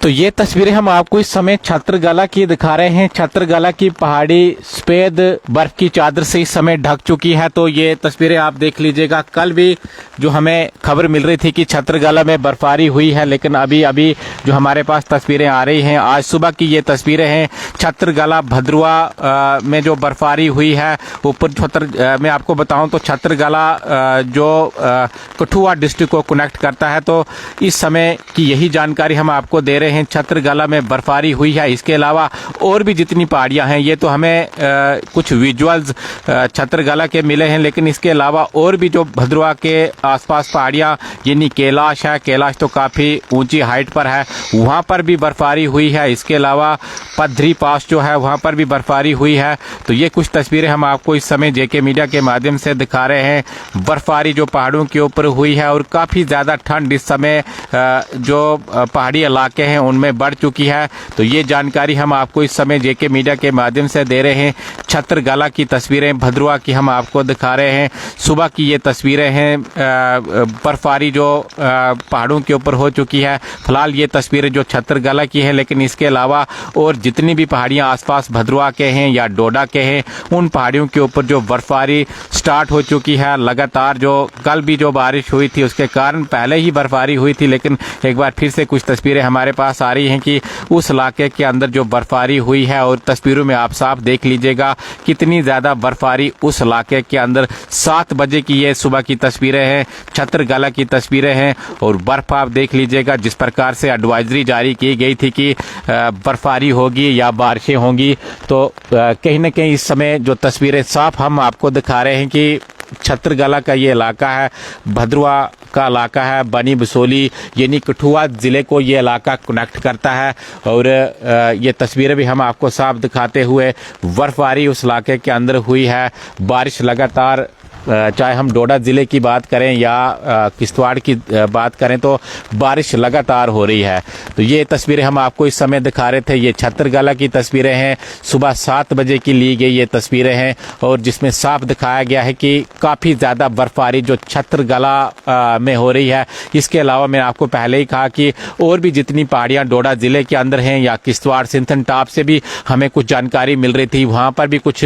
तो ये तस्वीरें हम आपको इस समय छत्रगला की दिखा रहे हैं। छत्रगला की पहाड़ी सफेद बर्फ की चादर से इस समय ढक चुकी है। तो ये तस्वीरें आप देख लीजिएगा। कल भी जो हमें खबर मिल रही थी कि छत्रगला में बर्फबारी हुई है, लेकिन अभी जो हमारे पास तस्वीरें आ रही हैं, आज सुबह की ये तस्वीरें हैं छत्रगला भद्रुआ में जो बर्फबारी हुई है। ऊपर मैं आपको बताऊं तो छत्रगला जो कठुआ डिस्ट्रिक्ट को कनेक्ट करता है, तो इस समय की यही जानकारी हम आपको दे रहे हैं। छत्रगला में बर्फबारी हुई है। इसके अलावा और भी जितनी पहाड़ियां हैं, ये तो हमें कुछ विजुअल्स छत्रगला के मिले हैं, लेकिन इसके अलावा और भी जो भद्रुआ के आसपास पहाड़ियां यानी कैलाश है, कैलाश तो काफी ऊंची हाइट पर है, वहां पर भी बर्फबारी हुई है। इसके अलावा पद्धरी पास जो है वहां पर भी बर्फबारी हुई है। तो ये कुछ तस्वीरें हम आपको इस समय जेके मीडिया के माध्यम से दिखा रहे हैं। बर्फबारी जो पहाड़ों के ऊपर हुई है और काफी ज्यादा ठंड इस समय जो पहाड़ी इलाके हैं उनमें बढ़ चुकी है। तो ये जानकारी हम आपको इस समय जेके मीडिया के माध्यम से दे रहे हैं। छत्रगला की तस्वीरें भद्रुआ की हम आपको दिखा रहे हैं। सुबह की ये तस्वीरें हैं बर्फबारी जो पहाड़ों के ऊपर हो चुकी है। फिलहाल ये तस्वीरें जो छत्रगला की है, लेकिन इसके अलावा और जितनी भी पहाड़ियां आसपास भद्रुआ के हैं या डोडा के हैं, उन पहाड़ियों के ऊपर जो बर्फबारी स्टार्ट हो चुकी है लगातार। जो कल भी जो बारिश हुई थी उसके कारण पहले ही बर्फबारी हुई थी, लेकिन एक बार फिर से कुछ तस्वीरें हमारे पास आ रही हैं कि उस इलाके के अंदर जो बर्फबारी हुई है, और तस्वीरों में आप साफ देख लीजिएगा कितनी ज्यादा बर्फबारी उस इलाके के अंदर। 7 बजे की ये सुबह की तस्वीरें हैं, छत्रगला की तस्वीरें हैं, और बर्फ आप देख लीजिएगा। जिस प्रकार से एडवाइजरी जारी की गई थी कि बर्फबारी होगी या बारिशें होंगी, तो कहीं न कहीं इस समय जो तस्वीरें साफ हम आपको दिखा रहे हैं कि छत्रगला का ये इलाका है, भद्रुआ का इलाका है, बनी बसोली यानी कठुआ जिले को ये इलाका कनेक्ट करता है। और ये तस्वीरें भी हम आपको साफ दिखाते हुए, बर्फबारी उस इलाके के अंदर हुई है। बारिश लगातार, चाहे हम डोडा जिले की बात करें या किश्तवाड़ की बात करें, तो बारिश लगातार हो रही है। तो ये तस्वीरें हम आपको इस समय दिखा रहे थे। ये छत्रगला की तस्वीरें हैं, सुबह 7 बजे की ली गई ये तस्वीरें हैं, और जिसमें साफ दिखाया गया है कि काफ़ी ज़्यादा बर्फबारी जो छत्रगला में हो रही है। इसके अलावा मैंने आपको पहले ही कहा कि और भी जितनी पहाड़ियाँ डोडा जिले के अंदर हैं या किश्तवाड़ सिंथन टॉप से भी हमें कुछ जानकारी मिल रही थी, वहाँ पर भी कुछ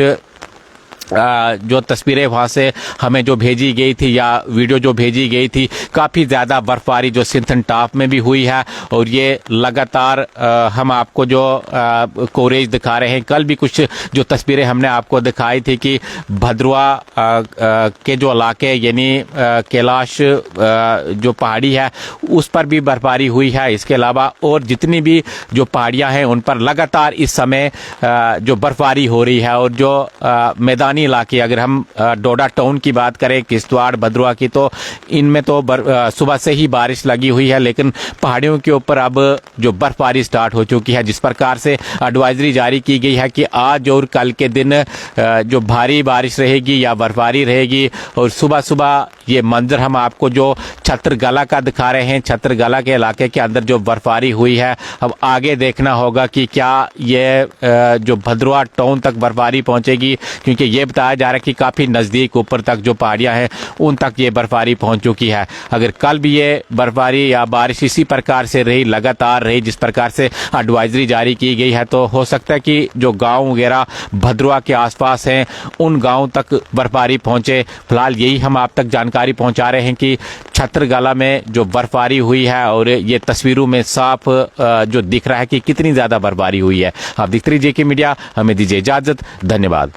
जो तस्वीरें वहां से हमें जो भेजी गई थी या वीडियो जो भेजी गई थी, काफ़ी ज़्यादा बर्फबारी जो सिंथन टॉप में भी हुई है। और ये लगातार हम आपको जो कोरेज दिखा रहे हैं। कल भी कुछ जो तस्वीरें हमने आपको दिखाई थी कि भद्रुआ के जो इलाके यानी कैलाश जो पहाड़ी है उस पर भी बर्फबारी हुई है। इसके अलावा और जितनी भी जो पहाड़ियाँ हैं उन पर लगातार इस समय जो बर्फबारी हो रही है। और जो मैदानी इलाके, अगर हम डोडा टाउन की बात करें, किश्तवाड़ भद्रुआ की, तो इनमें तो सुबह से ही बारिश लगी हुई है, लेकिन पहाड़ियों के ऊपर अब जो बर्फबारी स्टार्ट हो चुकी है। जिस प्रकार से एडवाइजरी जारी की गई है कि आज और कल के दिन जो भारी बारिश रहेगी या बर्फबारी रहेगी। और सुबह सुबह ये मंजर हम आपको जो छत्रगला का दिखा रहे हैं, छत्रगला के इलाके के अंदर जो बर्फबारी हुई है। अब आगे देखना होगा कि क्या ये जो भद्रुआ टाउन तक बर्फबारी पहुंचेगी, क्योंकि ये बताया जा रहा है कि काफ़ी नज़दीक ऊपर तक जो पहाड़ियाँ हैं उन तक ये बर्फबारी पहुंच चुकी है। अगर कल भी ये बर्फबारी या बारिश इसी प्रकार से रही, लगातार रही जिस प्रकार से एडवाइजरी जारी की गई है, तो हो सकता है कि जो गांव वगैरह भद्रुआ के आसपास हैं उन गांव तक बर्फबारी पहुंचे। फिलहाल यही हम आप तक जानकारी पहुंचा रहे हैं कि छत्रगला में जो बर्फबारी हुई है, और ये तस्वीरों में साफ जो दिख रहा है कि कितनी ज़्यादा बर्फबारी हुई है। आप देखते रहिए जेके मीडिया, हमें दीजिए इजाज़त। धन्यवाद।